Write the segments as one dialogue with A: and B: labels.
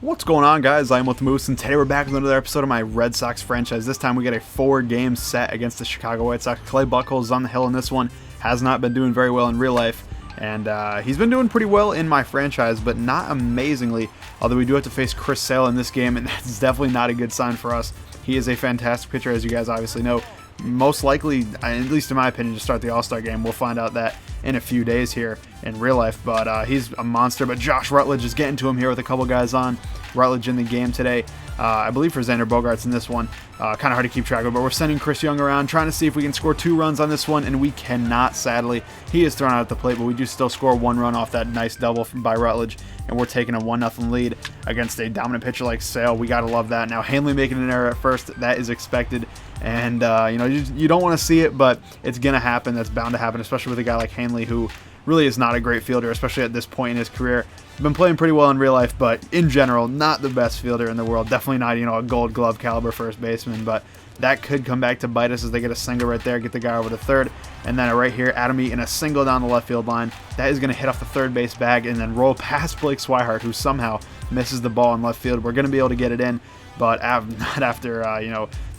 A: What's going on, guys? I'm with the Moose, and today we're back with another episode of my Red Sox franchise. This time we get a 4-game set against the Chicago White Sox. Clay Buchholz is on the hill in this one. Has not been doing very well in real life, and he's been doing pretty well in my franchise, but not amazingly, although we do have to face Chris Sale in this game, and that's definitely not a good sign for us. He is a fantastic pitcher, as you guys obviously know. Most likely, at least in my opinion, to start the All-Star game. We'll find out that in a few days here in real life, but he's a monster. But Josh Rutledge is getting to him here with a couple guys on. Rutledge in the game today, I believe for Xander Bogaerts in this one. Kind of hard to keep track of, but we're sending Chris Young around, trying to see if we can score 2 runs on this one, and we cannot, sadly. He is thrown out at the plate, but we do still score 1 run off that nice double by Rutledge, and we're taking a 1-0 lead against a dominant pitcher like Sale. We got to love that. Now, Hanley making an error at first, that is expected, and you don't want to see it, but it's going to happen. That's bound to happen, especially with a guy like Hanley, who really is not a great fielder, especially at this point in his career. Been playing pretty well in real life, but in general, not the best fielder in the world. Definitely not, a Gold Glove caliber first baseman, but that could come back to bite us as they get a single right there, get the guy over to third, and then right here, Adam Eaton, a single down the left field line. That is going to hit off the third base bag and then roll past Blake Swihart, who somehow misses the ball in left field. We're going to be able to get it in, but not after,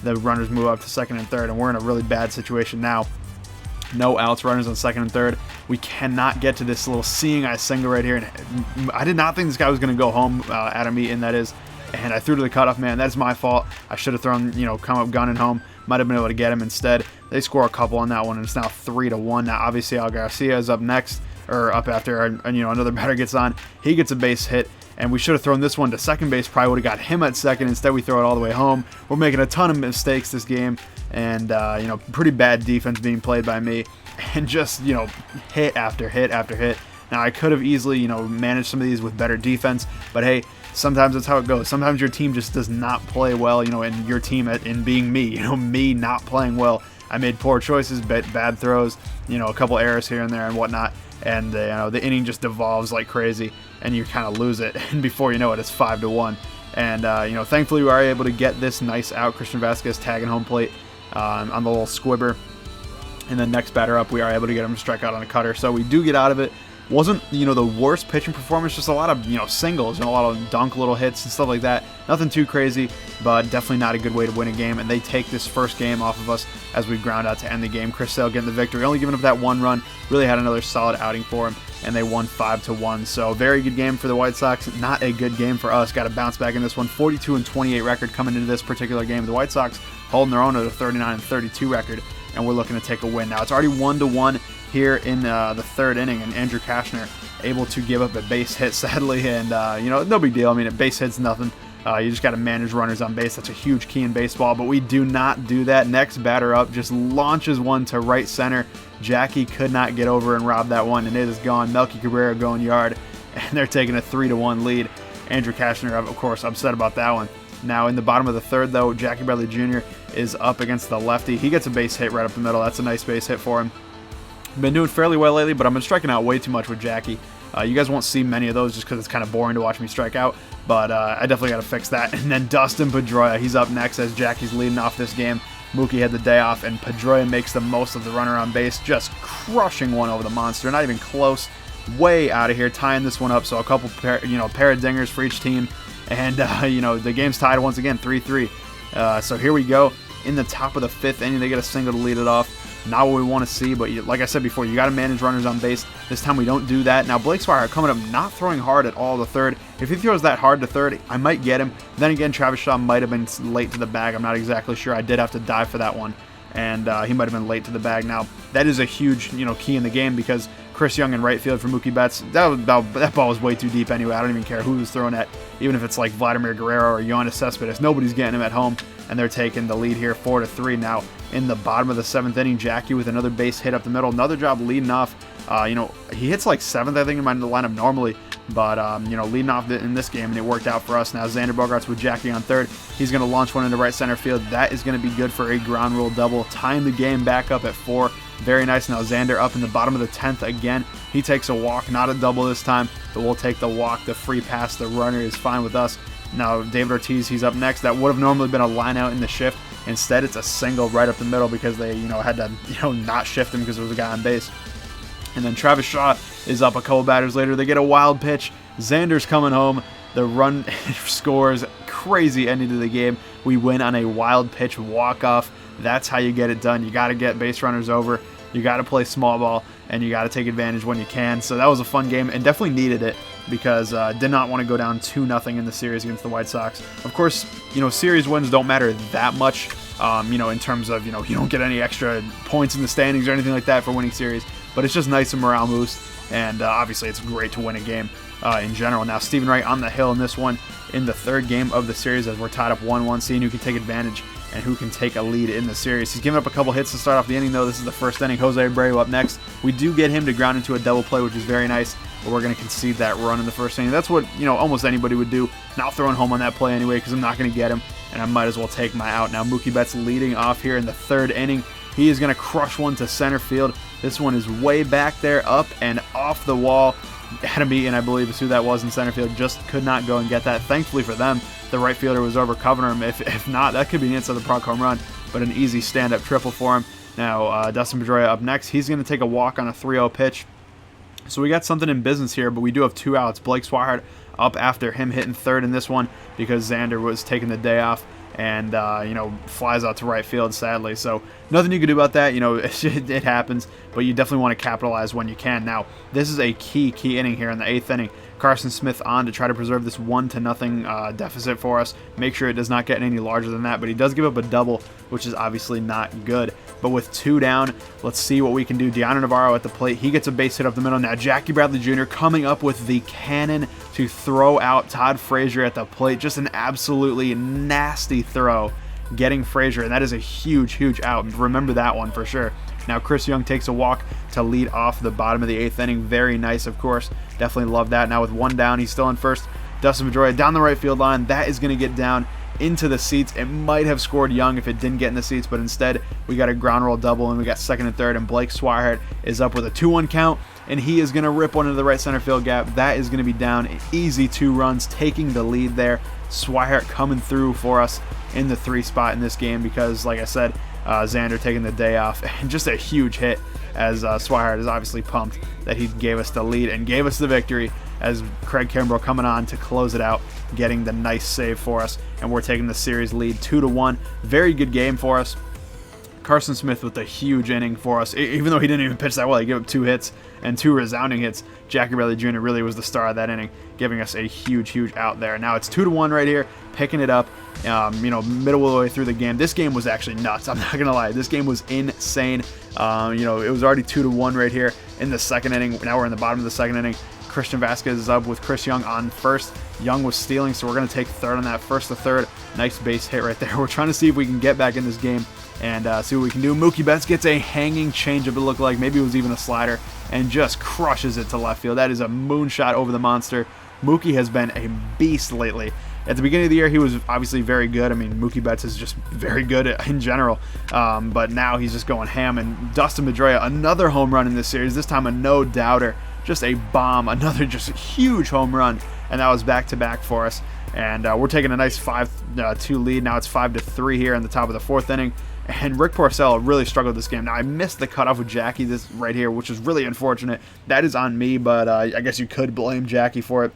A: the runners move up to second and third, and we're in a really bad situation now. No outs, runners on second and third. We cannot get to this little seeing eye single right here. And I did not think this guy was going to go home, Adam Eaton, that is. And I threw to the cutoff man. That's my fault. I should have thrown, come up gunning home. Might have been able to get him instead. They score a couple on that one, and it's now 3-1. Now, obviously, Al Garcia is up next, or up after, another batter gets on. He gets a base hit, and we should have thrown this one to second base. Probably would have got him at second. Instead, we throw it all the way home. We're making a ton of mistakes this game, and, pretty bad defense being played by me, and just, hit after hit after hit. Now, I could have easily, managed some of these with better defense, but hey, sometimes that's how it goes. Sometimes your team just does not play well, and your team in being me, me not playing well. I made poor choices, bad throws, a couple errors here and there and whatnot, and the inning just devolves like crazy, and you kind of lose it, and before you know it, it's 5-1. And thankfully we are able to get this nice out. Christian Vasquez tagging home plate on the little squibber, and then next batter up, we are able to get him to strike out on a cutter. So we do get out of it. Wasn't, the worst pitching performance, just a lot of, singles and a lot of dunk little hits and stuff like that. Nothing too crazy, but definitely not a good way to win a game, and they take this first game off of us as we ground out to end the game. Chris Sale getting the victory, only giving up that 1 run, really had another solid outing for him, and they won 5-1. So very good game for the White Sox, not a good game for us. Got to bounce back in this one. 42-28 record coming into this particular game. The White Sox holding their own at a 39-32 record, and we're looking to take a win. Now, it's already 1-1 here in the third inning, and Andrew Kashner able to give up a base hit, sadly, and no big deal. I mean, a base hit's nothing. You just got to manage runners on base. That's a huge key in baseball, but we do not do that. Next batter up just launches one to right center. Jackie could not get over and rob that one, and it is gone. Melky Cabrera going yard, and they're taking a 3-1 lead. Andrew Kashner, of course, upset about that one. Now, in the bottom of the third, though, Jackie Bradley Jr. is up against the lefty. He gets a base hit right up the middle. That's a nice base hit for him. Been doing fairly well lately, but I've been striking out way too much with Jackie. You guys won't see many of those just because it's kind of boring to watch me strike out, but I definitely got to fix that. And then Dustin Pedroia, he's up next as Jackie's leading off this game. Mookie had the day off, and Pedroia makes the most of the runner on base, just crushing one over the monster. Not even close. Way out of here, tying this one up. So a couple pair of dingers for each team, and the game's tied once again, 3-3. So here we go. In the top of the 5th inning, they get a single to lead it off. Not what we want to see, but like I said before, you got to manage runners on base. This time we don't do that. Now, Blake Swihart coming up, not throwing hard at all to third. If he throws that hard to third, I might get him. Then again, Travis Shaw might have been late to the bag. I'm not exactly sure. I did have to dive for that one, and he might have been late to the bag. Now, that is a huge key in the game, because Chris Young in right field for Mookie Betts, that ball was way too deep anyway. I don't even care who was throwing at, even if it's like Vladimir Guerrero or Yoenis Cespedes. Nobody's getting him at home, and they're taking the lead here 4-3. Now, in the bottom of the 7th inning, Jackie with another base hit up the middle. Another job leading off. He hits like 7th, I think, in the lineup normally, but, leading off in this game, and it worked out for us. Now, Xander Bogaerts with Jackie on third. He's going to launch one into right center field. That is going to be good for a ground rule double, tying the game back up at 4. Very nice. Now, Xander up in the bottom of the 10th again. He takes a walk, not a double this time, but we'll take the walk. The free pass, the runner is fine with us. Now, David Ortiz, he's up next. That would have normally been a line out in the shift. Instead, it's a single right up the middle because they, had to, not shift him because there was a guy on base. And then Travis Shaw is up a couple batters later. They get a wild pitch. Xander's coming home. The run scores, crazy ending to the game. We win on a wild pitch walk-off. That's how you get it done. You got to get base runners over. You got to play small ball, and you got to take advantage when you can. So that was a fun game, and definitely needed it because did not want to go down 2-0 in the series against the White Sox. Of course, series wins don't matter that much, in terms of, you don't get any extra points in the standings or anything like that for winning series. But it's just nice and morale boost, and obviously it's great to win a game in general. Now, Stephen Wright on the hill in this one in the third game of the series as we're tied up 1-1, seeing who can take advantage and who can take a lead in the series. He's given up a couple hits to start off the inning, though. This is the first inning. Jose Abreu up next. We do get him to ground into a double play, which is very nice, but we're going to concede that run in the first inning. That's what, almost anybody would do. Not throwing home on that play anyway because I'm not going to get him, and I might as well take my out. Now, Mookie Betts leading off here in the third inning. He is going to crush one to center field. This one is way back there, up and off the wall. Adam Eaton, I believe, is who that was in center field. Just could not go and get that. Thankfully for them, the right fielder was over covering him. If not, that could be an inside the park home run, but an easy stand-up triple for him. Now, Dustin Pedroia up next. He's going to take a walk on a 3-0 pitch. So we got something in business here, but we do have 2 outs. Blake Swihart up after him hitting third in this one because Xander was taking the day off and, flies out to right field, sadly. So nothing you can do about that. It happens, but you definitely want to capitalize when you can. Now, this is a key inning here in the 8th inning. Carson Smith on to try to preserve this 1-0 deficit for us. Make sure it does not get any larger than that, but he does give up a double, which is obviously not good. But with 2 down, let's see what we can do. Deanna Navarro at the plate. He gets a base hit up the middle. Now, Jackie Bradley Jr. coming up with the cannon to throw out Todd Frazier at the plate. Just an absolutely nasty throw getting Frazier, and that is a huge out. Remember that one for sure. Now, Chris Young takes a walk to lead off the bottom of the 8th inning. Very nice, of course. Definitely love that. Now, with 1 down, he's still in first. Dustin Pedroia down the right field line. That is going to get down into the seats. It might have scored Young if it didn't get in the seats, but instead, we got a ground roll double, and we got second and third, and Blake Swihart is up with a 2-1 count, and he is going to rip one into the right center field gap. That is going to be down. Easy 2 runs, taking the lead there. Swihart coming through for us in the 3 spot in this game because, like I said, Xander taking the day off, and just a huge hit as Swihart is obviously pumped that he gave us the lead and gave us the victory as Craig Kimbrell coming on to close it out, getting the nice save for us, and we're taking the series lead 2-1. Very good game for us. Carson Smith with a huge inning for us, even though he didn't even pitch that well. He gave up 2 hits and 2 resounding hits. Jackie Bradley Jr. really was the star of that inning, giving us a huge out there. Now it's 2-1 right here, picking it up, middle of the way through the game. This game was actually nuts. I'm not going to lie. This game was insane. It was already 2-1 right here in the second inning. Now we're in the bottom of the second inning. Christian Vasquez is up with Chris Young on first. Young was stealing, so we're going to take third on that. First to third. Nice base hit right there. We're trying to see if we can get back in this game and see what we can do. Mookie Betts gets a hanging changeup, it looked like. Maybe it was even a slider, and just crushes it to left field. That is a moonshot over the monster. Mookie has been a beast lately. At the beginning of the year, he was obviously very good. I mean, Mookie Betts is just very good in general. But now he's just going ham. And Dustin Pedroia, another home run in this series. This time a no-doubter. Just a bomb. Another just huge home run. And that was back-to-back for us. And we're taking a nice 5-2 lead. Now it's 5-3 here in the top of the 4th inning. And Rick Porcello really struggled this game. Now, I missed the cutoff with Jackie this right here, which is really unfortunate. That is on me, but I guess you could blame Jackie for it.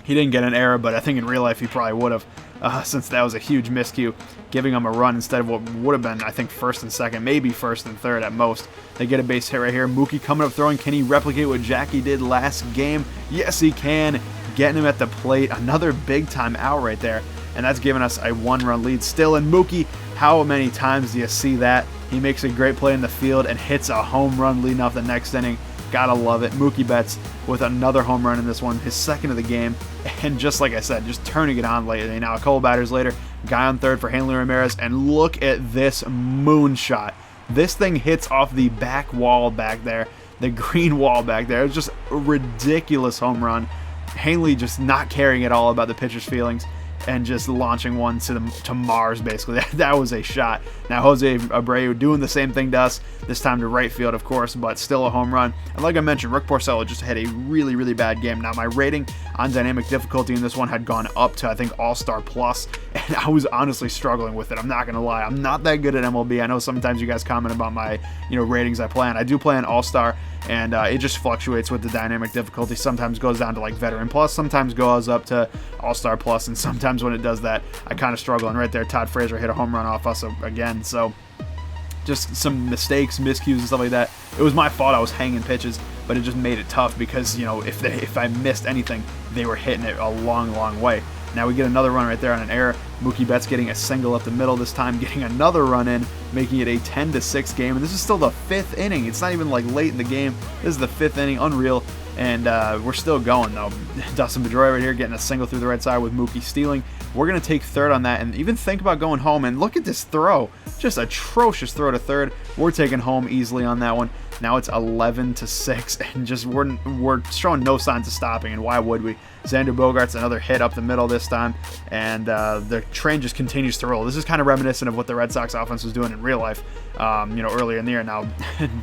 A: He didn't get an error, but I think in real life he probably would have, since that was a huge miscue, giving him a run instead of what would have been, I think, first and second, maybe first and third at most. They get a base hit right here. Mookie coming up throwing. Can he replicate what Jackie did last game? Yes, he can. Getting him at the plate. Another big-time out right there, and that's giving us a 1-run lead still. And Mookie, how many times do you see that? He makes a great play in the field and hits a home run leading off the next inning. Gotta love it. Mookie Betts with another home run in this one, his second of the game, and just like I said, just turning it on lately. Now a couple batters later, guy on third for Hanley Ramirez, and look at this moonshot. This thing hits off the back wall back there, the green wall back there. It's just a ridiculous home run. Hanley just not caring at all about the pitcher's feelings, and just launching one to Mars, basically. That was a shot. Now, Jose Abreu doing the same thing to us, this time to right field, of course, but still a home run. And like I mentioned, Rick Porcello just had a really, really bad game. Now, my rating on dynamic difficulty in this one had gone up to, I think, All-Star Plus, and I was honestly struggling with it. I'm not going to lie. I'm not that good at MLB. I know sometimes you guys comment about my, ratings I play on. I do play on All-Star, and it just fluctuates with the dynamic difficulty. Sometimes goes down to like Veteran Plus, sometimes goes up to All-Star Plus, and sometimes when it does that, I kind of struggle. And right there, Todd Frazier hit a home run off us again. So just some mistakes, miscues, and stuff like that. It was my fault. I was hanging pitches, but it just made it tough because, if I missed anything, they were hitting it a long, long way. Now we get another run right there on an error. Mookie Betts getting a single up the middle this time, getting another run in, making it a 10-6 game. And this is still the 5th inning. It's not even like late in the game. This is the 5th inning, unreal. And we're still going though. Dustin Pedroia right here getting a single through the right side with Mookie stealing. We're going to take third on that and even think about going home. And look at this throw. Just atrocious throw to third. We're taking home easily on that one. Now it's 11-6, and just we're showing no signs of stopping, and why would we? Xander Bogaerts, another hit up the middle this time, and the train just continues to roll. This is kind of reminiscent of what the Red Sox offense was doing in real life, earlier in the year. Now,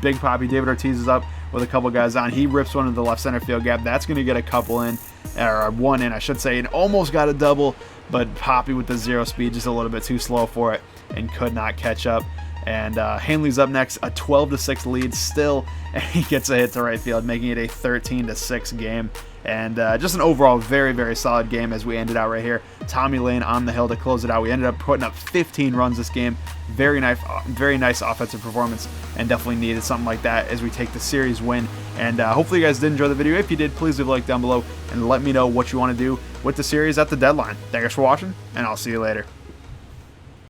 A: Big Papi, David Ortiz is up with a couple guys on. He rips one in the left center field gap. That's going to get a couple in, or one in, I should say, and almost got a double, but Papi with the 0 speed, just a little bit too slow for it, and could not catch up. And Hanley's up next, a 12-6 lead still, and he gets a hit to right field, making it a 13-6 game. And just an overall very, very solid game as we ended out right here. Tommy Lane on the hill to close it out. We ended up putting up 15 runs this game. Very nice offensive performance, and definitely needed something like that as we take the series win. And hopefully you guys did enjoy the video. If you did, please leave a like down below and let me know what you want to do with the series at the deadline. Thanks for watching, and I'll see you later.